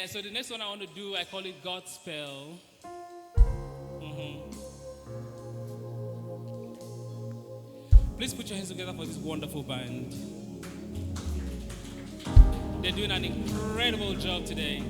So the next one I want to do, I call it Godspell. Please put your hands together for this wonderful band. They're doing an incredible job today.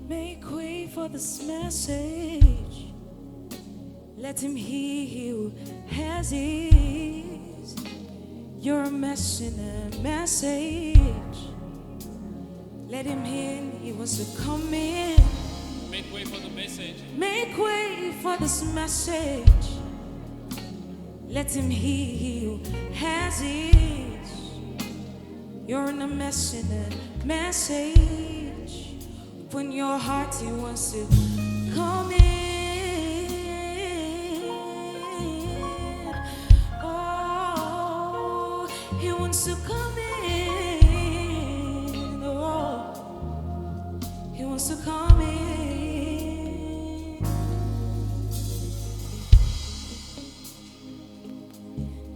Make way for this message. Let him hear you as is. You're a mess in a message. Let him in, he wants to come in. Make way for the message. Make way for this message. Let him hear you as is. You're in a mess in a message. Open your heart, he wants to come in. Oh, he wants to come in. Oh, he wants to come in.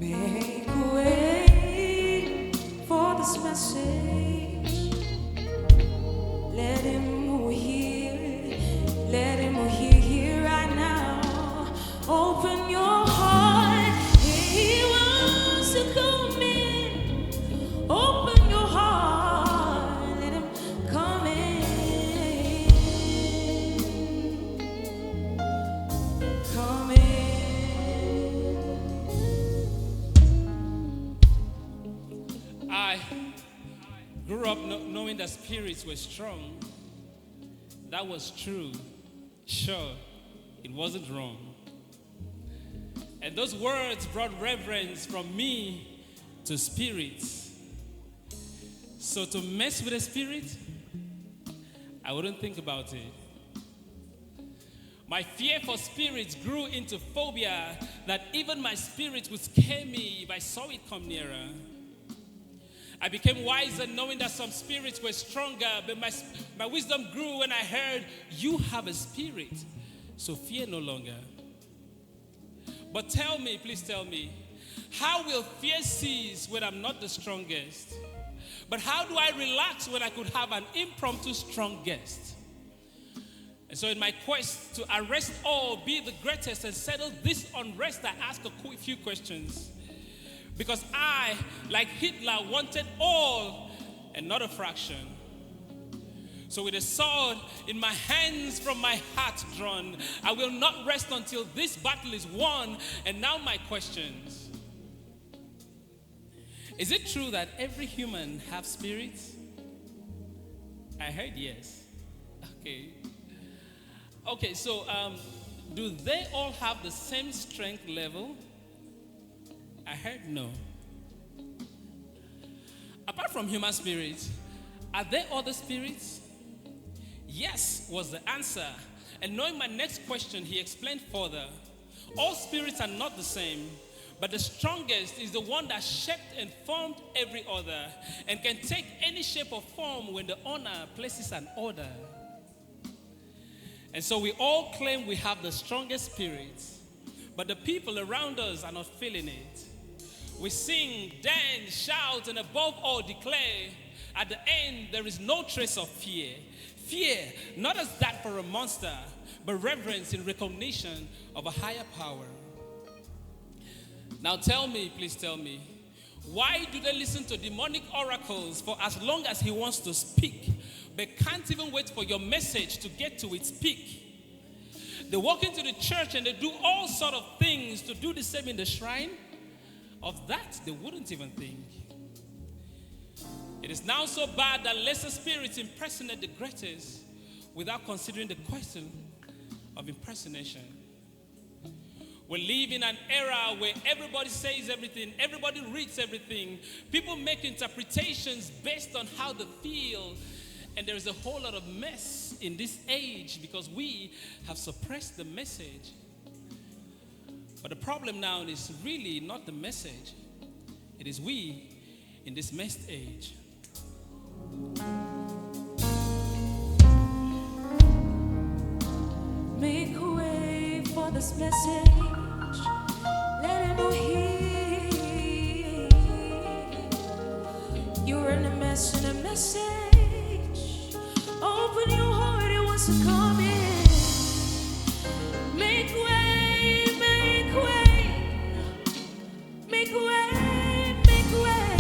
Make way for this message. Let him hear right now. Open your heart, he wants to come in. Open your heart, let him come in. Come in. I grew up knowing that spirits were strong. That was true. Sure, it wasn't wrong. And those words brought reverence from me to spirits. So to mess with a spirit, I wouldn't think about it. My fear for spirits grew into phobia that even my spirit would scare me if I saw it come nearer. I became wiser knowing that some spirits were stronger, but my wisdom grew when I heard, you have a spirit, so fear no longer. But tell me, please tell me, how will fear cease when I'm not the strongest? But how do I relax when I could have an impromptu strong guest? And so in my quest to arrest all, be the greatest, and settle this unrest, I ask a few questions. Because I, like Hitler, wanted all and not a fraction. So with a sword in my hands from my heart drawn, I will not rest until this battle is won. And now my questions. Is it true that every human has spirits? I heard yes. Okay, so do they all have the same strength level? I heard no. Apart from human spirits, are there other spirits? Yes was the answer. And knowing my next question, he explained further. All spirits are not the same, but the strongest is the one that shaped and formed every other and can take any shape or form when the owner places an order. And so we all claim we have the strongest spirits, but the people around us are not feeling it. We sing, dance, shout, and above all declare, at the end there is no trace of fear. Fear, not as that for a monster, but reverence in recognition of a higher power. Now tell me, please tell me, why do they listen to demonic oracles for as long as he wants to speak, but can't even wait for your message to get to its peak? They walk into the church and they do all sort of things to do the same in the shrine. Of that, they wouldn't even think. It is now so bad that lesser spirits impersonate the greatest without considering the question of impersonation. We live in an era where everybody says everything, everybody reads everything. People make interpretations based on how they feel. And there is a whole lot of mess in this age because we have suppressed the message. But the problem now is really not the message. It is we in this messed age. Make way for this message. Let him know he. You're in a mess, in a message. Open your heart, he wants to come in. Make way, make way. Make way, make way.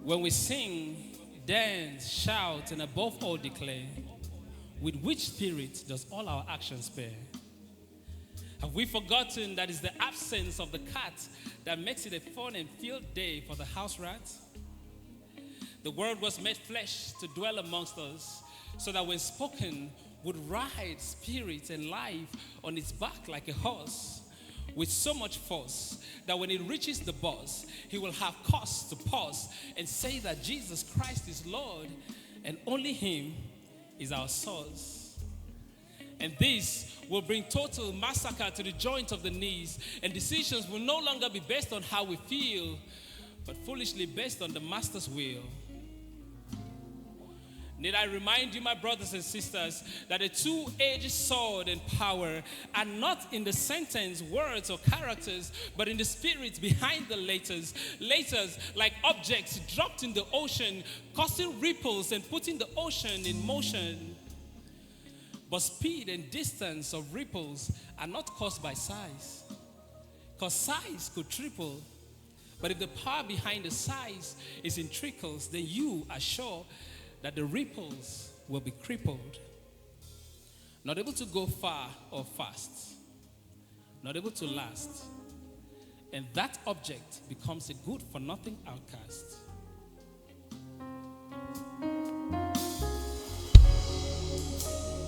When we sing, dance, shout, and above all declare, with which spirit does all our actions bear? Have we forgotten that it's the absence of the cat that makes it a fun and field day for the house rat? The word was made flesh to dwell amongst us, so that when spoken would ride spirit and life on its back like a horse, with so much force that when it reaches the boss, he will have cause to pause and say that Jesus Christ is Lord and only him is our source. And this will bring total massacre to the joint of the knees, and decisions will no longer be based on how we feel, but foolishly based on the master's will. Need I remind you, my brothers and sisters, that a two-edged sword and power are not in the sentence, words, or characters, but in the spirit behind the letters. Letters like objects dropped in the ocean, causing ripples and putting the ocean in motion. But speed and distance of ripples are not caused by size, because size could triple. But if the power behind the size is in trickles, then you are sure that the ripples will be crippled, not able to go far or fast, not able to last, and that object becomes a good-for-nothing outcast.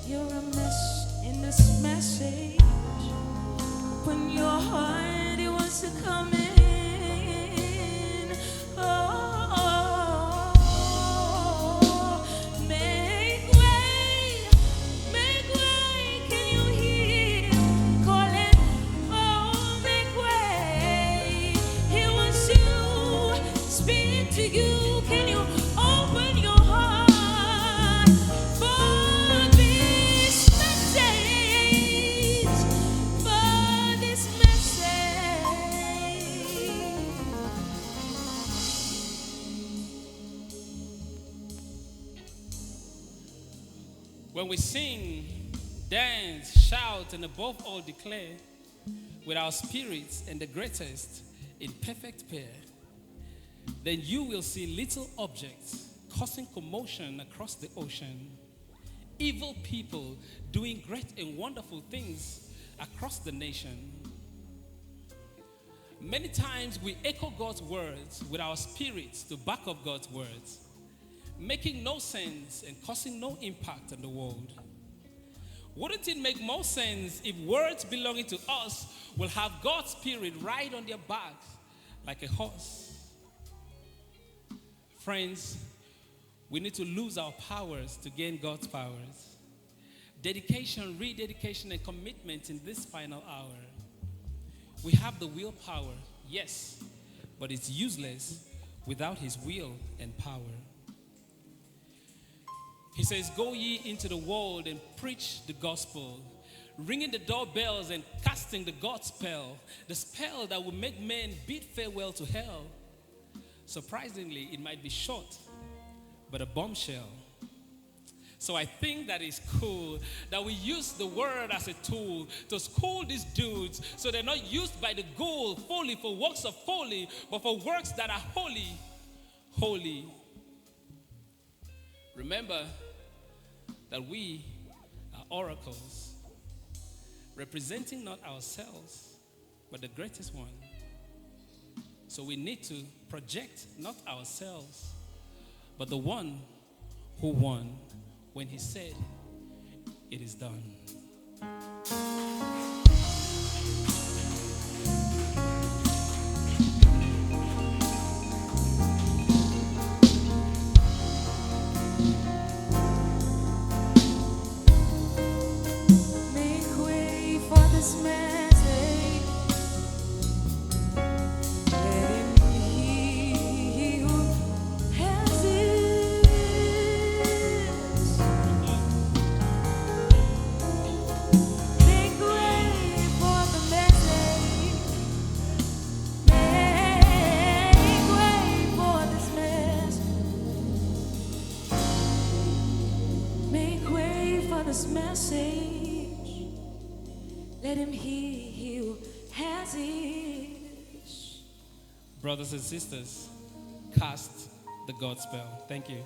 You're a mess in this message. Open your heart, he wants to come in. When we sing, dance, shout, and above all declare, with our spirits and the greatest in perfect pair, then you will see little objects causing commotion across the ocean. Evil people doing great and wonderful things across the nation. Many times we echo God's words with our spirits to back up God's words, making no sense and causing no impact on the world. Wouldn't it make more sense if words belonging to us will have God's spirit ride on their backs like a horse? Friends, we need to lose our powers to gain God's powers. Dedication, rededication, and commitment in this final hour. We have the willpower, yes, but it's useless without his will and power. He says, go ye into the world and preach the gospel, ringing the doorbells and casting the Godspell, the spell that will make men bid farewell to hell. Surprisingly, it might be short, but a bombshell. So I think that it's cool that we use the word as a tool to school these dudes so they're not used by the ghoul fully for works of folly, but for works that are holy, holy. Remember that we are oracles, representing not ourselves, but the greatest one. So we need to project not ourselves, but the one who won when he said, it is done. Let him heal as is. Brothers and sisters, cast the Godspell. Thank you.